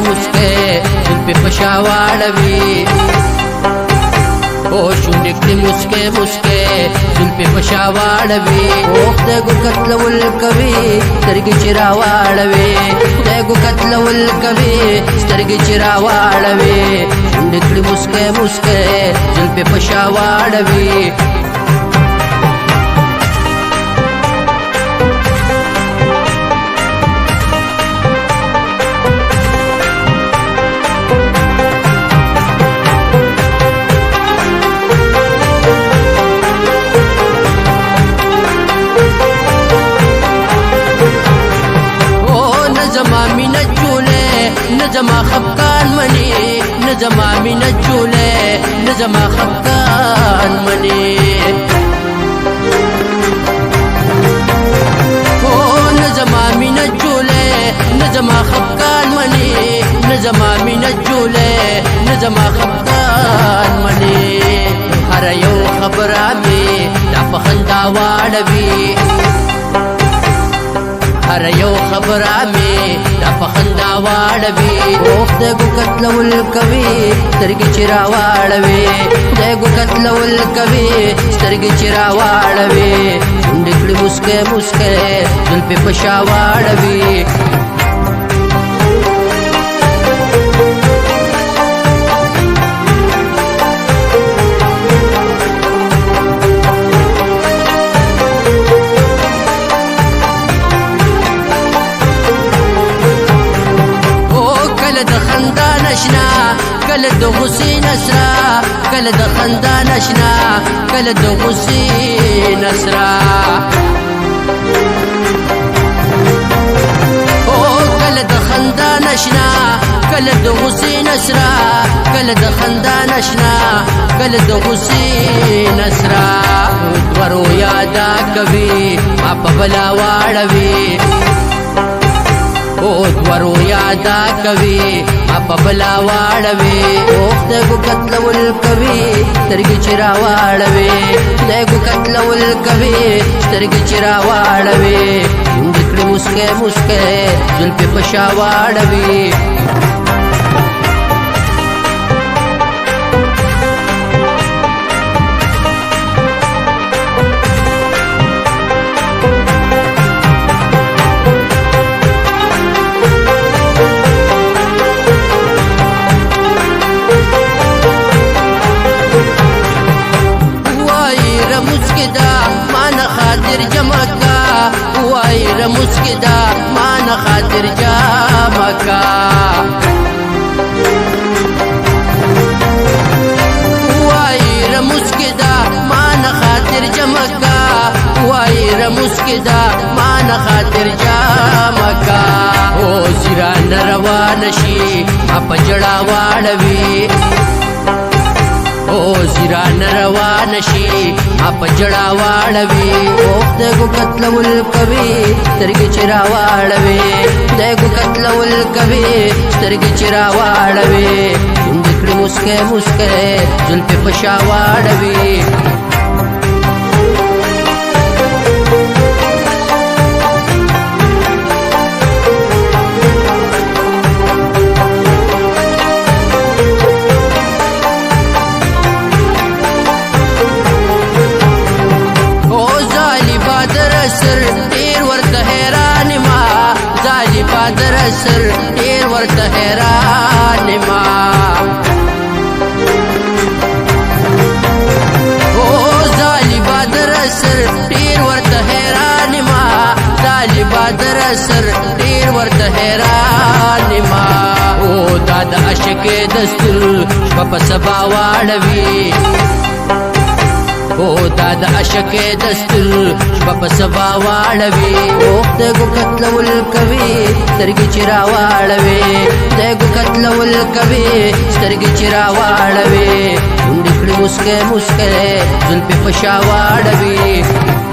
مسکے زلفی پشاواړوي او شونډې مسکے مسکے زلفی پشاواړوي اوخ د ګو کتلول کوي سترګې چې راواړوي د ګو کتلول کوي سترګې چې راواړوي شونډې مسکے مسکے زلفی پشاواړوي نجما خفقان منی نجما من الجولے نجما خفقان منی نجما من الجولے نجما خفقان منی نجما من الجولے نجما خفقان منی هر یو خبره می دا پخندا واړوي هر یو خبره می دا پخندا واړوي اوخ د ګو کتلول کوي سترګې چې راواړوي د ګو کتلول کوي سترګې چې راواړوي شونډې مسکے مسکے زلفې پشاواړوي کله د غصې نسرا کله د خندا نشنا کله د غصې نسرا او کله د خندا نشنا کله د غصې نسرا کله د خندا نشنا کله د غصې نسرا ورو یادا کوي ما په بلا واړوي او دورو یادا کوي ما په بلا واړوي اوخ د ګو کتلول کوي سترګې چې راواړوي د ګو کتلول کوي سترګې چې راواړوي شونډې مسکے مسکے زلفې پشاواړوي جمکا وای رمسکدا مان خاطر جامکا وای رمسکدا مان خاطر جمکا وای رمسکدا مان خاطر جامکا او زیران روان شي اپ جړا واړوي او زیران روان شي اپ جړا واړوي اوخ د ګو کتلول کوي سترګې چې راواړوي د ګو کتلول کوي سترګې چې راواړوي شونډې مسکے مسکے زلفې پشاواړوي سر ډیر ورته حیران ما ځالي بادر سر ډیر ورته حیران ما او ځالي بادر سر ډیر ورته حیران ما ځالي بادر سر ډیر ورته حیران ما او دا د عشق دستور په سبا واړوي او دا د عشق دستور په سبا واړوي اوخ د ګو کتلول کوي سترګې چې راواړوي د ګو کتلول کوي سترګې چې راواړوي شونډې مسکے مسکے زلفې پشاواړوي